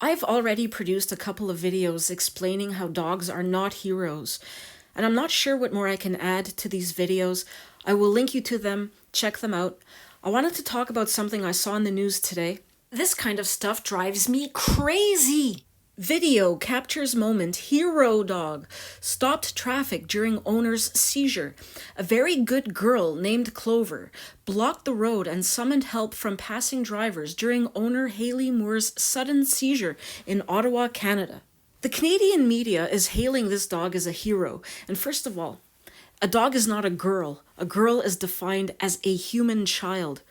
I've already produced a couple of videos explaining how dogs are not heroes, and I'm not sure what more I can add to these videos. I will link you to them, check them out. I wanted to talk about something I saw in the news today. This kind of stuff drives me crazy. Video captures moment hero dog stopped traffic during owner's seizure. A very good girl named Clover blocked the road and summoned help from passing drivers during owner Haley Moore's sudden seizure in Ottawa, Canada. The Canadian media is hailing this dog as a hero, and first of all, a dog is not a girl. A girl is defined as a human child,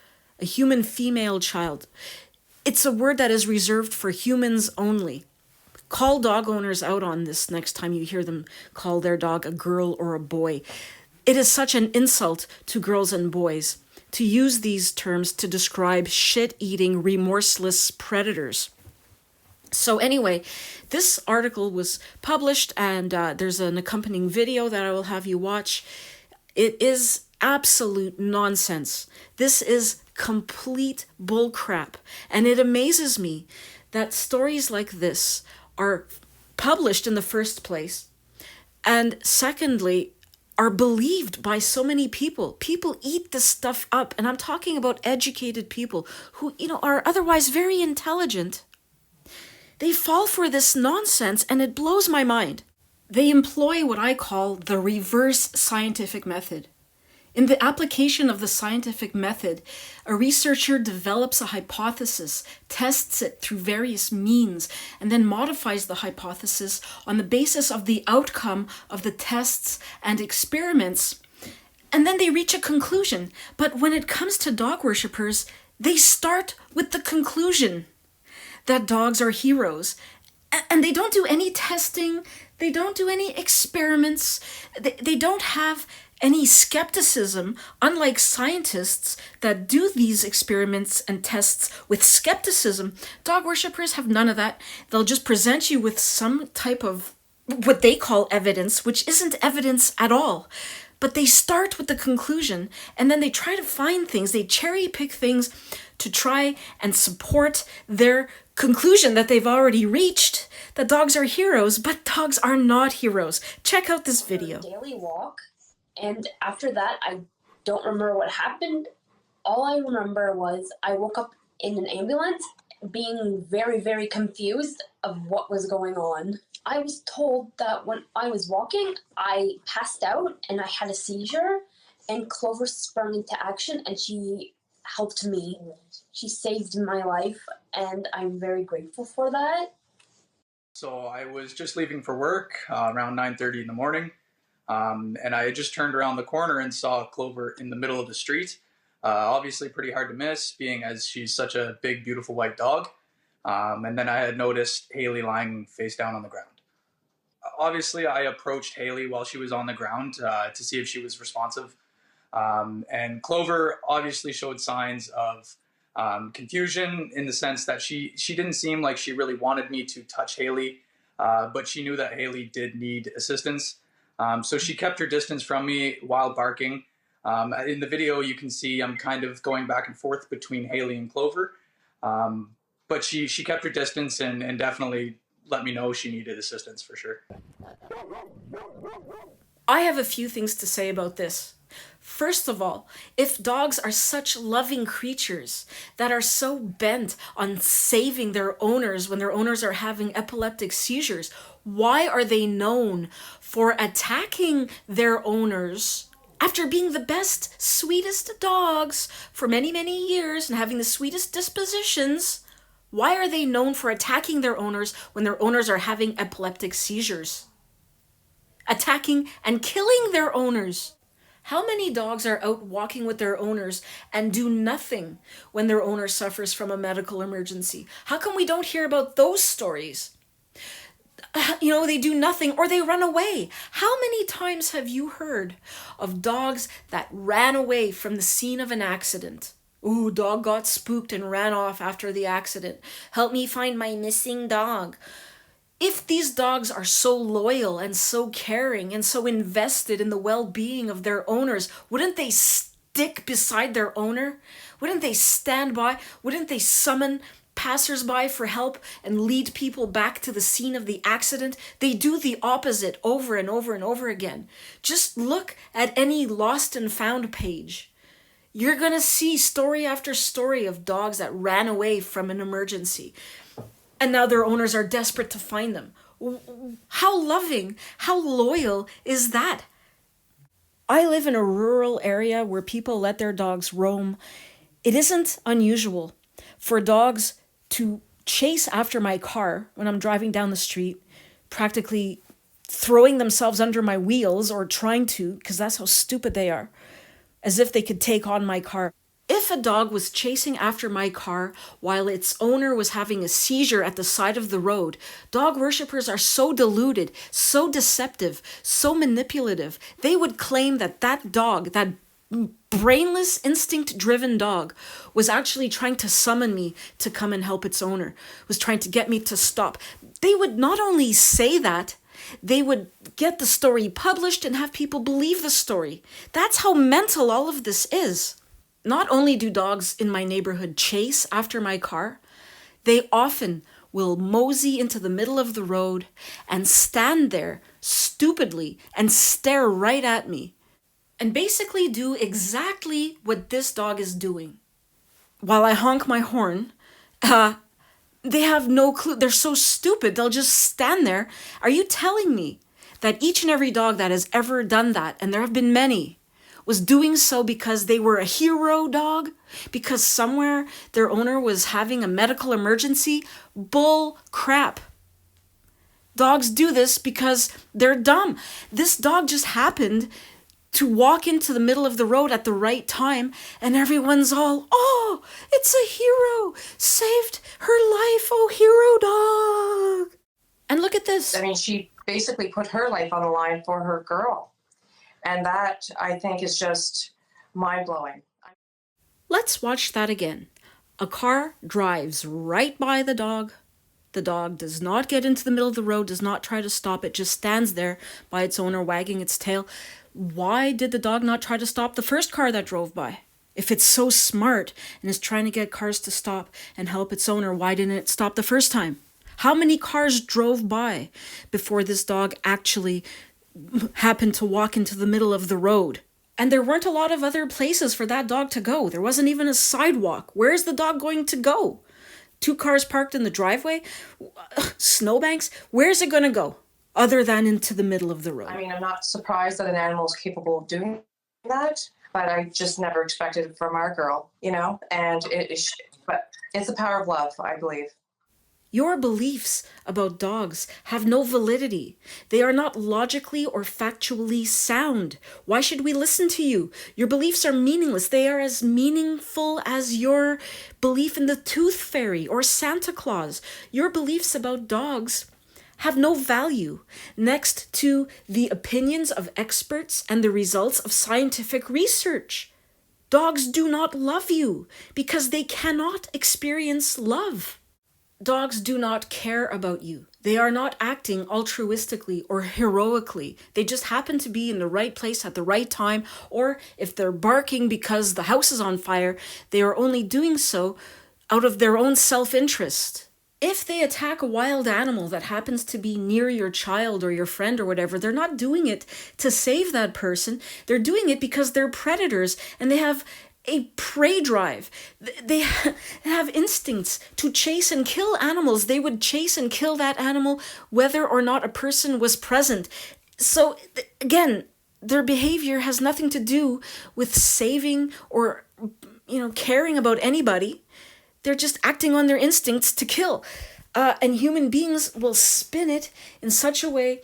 a human female child. It's a word that is reserved for humans only. Call dog owners out on this next time you hear them call their dog a girl or a boy. It is such an insult to girls and boys to use these terms to describe shit-eating, remorseless predators. So anyway, this article was published and there's an accompanying video that I will have you watch. It is absolute nonsense. This is complete bullcrap. And it amazes me that stories like this are published in the first place, and secondly, are believed by so many people. People eat this stuff up, and I'm talking about educated people who, are otherwise very intelligent. They fall for this nonsense, and it blows my mind. They employ what I call the reverse scientific method. In the application of the scientific method, a researcher develops a hypothesis, tests it through various means, and then modifies the hypothesis on the basis of the outcome of the tests and experiments. And then they reach a conclusion. But when it comes to dog worshippers, they start with the conclusion that dogs are heroes. And they don't do any testing, they don't do any experiments, they don't have any skepticism, unlike scientists that do these experiments and tests with skepticism. Dog worshippers have none of that. They'll just present you with some type of what they call evidence, which isn't evidence at all. But they start with the conclusion, and then they try to find things, they cherry pick things to try and support their conclusion that they've already reached, that dogs are heroes, but dogs are not heroes. Check out this video. Daily walk. And after that, I don't remember what happened. All I remember was I woke up in an ambulance being very, very confused of what was going on. I was told that when I was walking, I passed out and I had a seizure, and Clover sprung into action and she helped me. She saved my life, and I'm very grateful for that. So I was just leaving for work around 9:30 in the morning. And I had just turned around the corner and saw Clover in the middle of the street. Obviously pretty hard to miss, being as she's such a big, beautiful white dog. And then I had noticed Haley lying face down on the ground. Obviously, I approached Haley while she was on the ground to see if she was responsive. And Clover obviously showed signs of confusion in the sense that she didn't seem like she really wanted me to touch Haley, but she knew that Haley did need assistance. So she kept her distance from me while barking. In the video, you can see I'm kind of going back and forth between Haley and Clover. But she kept her distance and definitely let me know she needed assistance for sure. I have a few things to say about this. First of all, if dogs are such loving creatures that are so bent on saving their owners when their owners are having epileptic seizures, why are they known for attacking their owners after being the best, sweetest dogs for many, many years and having the sweetest dispositions? Why are they known for attacking their owners when their owners are having epileptic seizures? Attacking and killing their owners. How many dogs are out walking with their owners and do nothing when their owner suffers from a medical emergency? How come we don't hear about those stories? They do nothing or they run away. How many times have you heard of dogs that ran away from the scene of an accident? Ooh, dog got spooked and ran off after the accident. Help me find my missing dog. If these dogs are so loyal and so caring and so invested in the well-being of their owners, wouldn't they stick beside their owner? Wouldn't they stand by? Wouldn't they summon passersby for help and lead people back to the scene of the accident. They do the opposite over and over and over again. Just look at any lost and found page. You're gonna see story after story of dogs that ran away from an emergency, and now their owners are desperate to find them. How loving, how loyal is that? I live in a rural area where people let their dogs roam. It isn't unusual for dogs to chase after my car when I'm driving down the street, practically throwing themselves under my wheels or trying to, because that's how stupid they are, as if they could take on my car. If a dog was chasing after my car while its owner was having a seizure at the side of the road, dog worshippers are so deluded, so deceptive, so manipulative. They would claim that that dog, that brainless, instinct-driven dog, was actually trying to summon me to come and help its owner, was trying to get me to stop. They would not only say that, they would get the story published and have people believe the story. That's how mental all of this is. Not only do dogs in my neighborhood chase after my car, they often will mosey into the middle of the road and stand there stupidly and stare right at me and basically do exactly what this dog is doing. While I honk my horn, they have no clue. They're so stupid. They'll just stand there. Are you telling me that each and every dog that has ever done that, and there have been many, was doing so because they were a hero dog? Because somewhere their owner was having a medical emergency? Bull crap. Dogs do this because they're dumb. This dog just happened to walk into the middle of the road at the right time, and everyone's all, oh, it's a hero, saved her life, oh, hero dog. And look at this. I mean, she basically put her life on the line for her girl. And that, I think, is just mind-blowing. Let's watch that again. A car drives right by the dog. The dog does not get into the middle of the road, does not try to stop it, just stands there by its owner wagging its tail. Why did the dog not try to stop the first car that drove by? If it's so smart and is trying to get cars to stop and help its owner, why didn't it stop the first time? How many cars drove by before this dog actually happened to walk into the middle of the road? And there weren't a lot of other places for that dog to go. There wasn't even a sidewalk. Where's the dog going to go? 2 cars parked in the driveway? Snowbanks? Where's it going to go other than into the middle of the road? I mean, I'm not surprised that an animal is capable of doing that, but I just never expected it from our girl, you know? And but it's the power of love, I believe. Your beliefs about dogs have no validity. They are not logically or factually sound. Why should we listen to you? Your beliefs are meaningless. They are as meaningful as your belief in the Tooth Fairy or Santa Claus. Your beliefs about dogs have no value next to the opinions of experts and the results of scientific research. Dogs do not love you because they cannot experience love. Dogs do not care about you. They are not acting altruistically or heroically. They just happen to be in the right place at the right time, or if they're barking because the house is on fire, they are only doing so out of their own self-interest. If they attack a wild animal that happens to be near your child or your friend or whatever, they're not doing it to save that person. They're doing it because they're predators and they have a prey drive. They have instincts to chase and kill animals. They would chase and kill that animal whether or not a person was present. So again, their behavior has nothing to do with saving or, caring about anybody. They're just acting on their instincts to kill. And human beings will spin it in such a way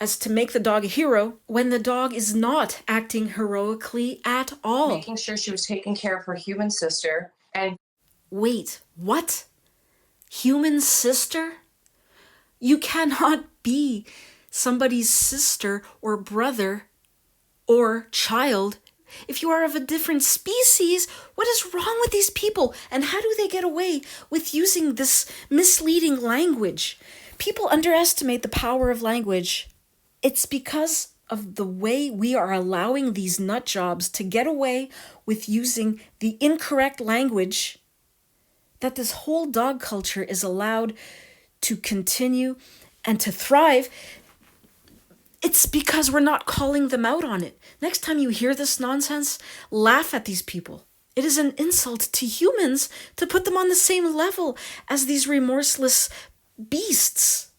as to make the dog a hero when the dog is not acting heroically at all. Making sure she was taking care of her human sister. And wait, what? Human sister? You cannot be somebody's sister or brother or child if you are of a different species. What is wrong with these people? And how do they get away with using this misleading language? People underestimate the power of language. It's because of the way we are allowing these nut jobs to get away with using the incorrect language that this whole dog culture is allowed to continue and to thrive, it's because we're not calling them out on it. Next time you hear this nonsense, laugh at these people. It is an insult to humans to put them on the same level as these remorseless beasts.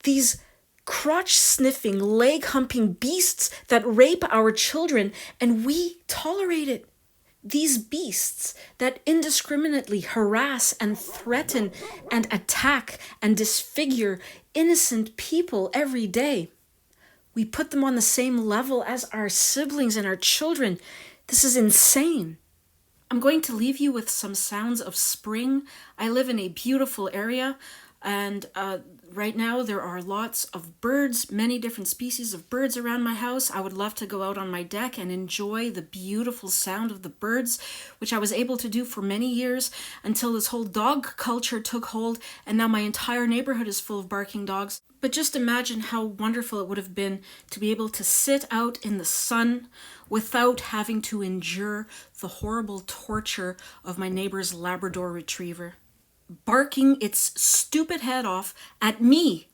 These crotch-sniffing, leg-humping beasts that rape our children, and we tolerate it. These beasts that indiscriminately harass and threaten and attack and disfigure innocent people every day. We put them on the same level as our siblings and our children. This is insane. I'm going to leave you with some sounds of spring. I live in a beautiful area, and right now there are lots of birds, many different species of birds around my house. I would love to go out on my deck and enjoy the beautiful sound of the birds, which I was able to do for many years until this whole dog culture took hold, and now my entire neighborhood is full of barking dogs. But just imagine how wonderful it would have been to be able to sit out in the sun without having to endure the horrible torture of my neighbor's Labrador retriever, barking its stupid head off at me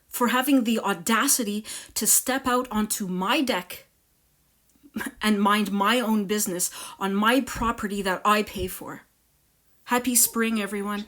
for having the audacity to step out onto my deck and mind my own business on my property that I pay for. Happy spring, everyone.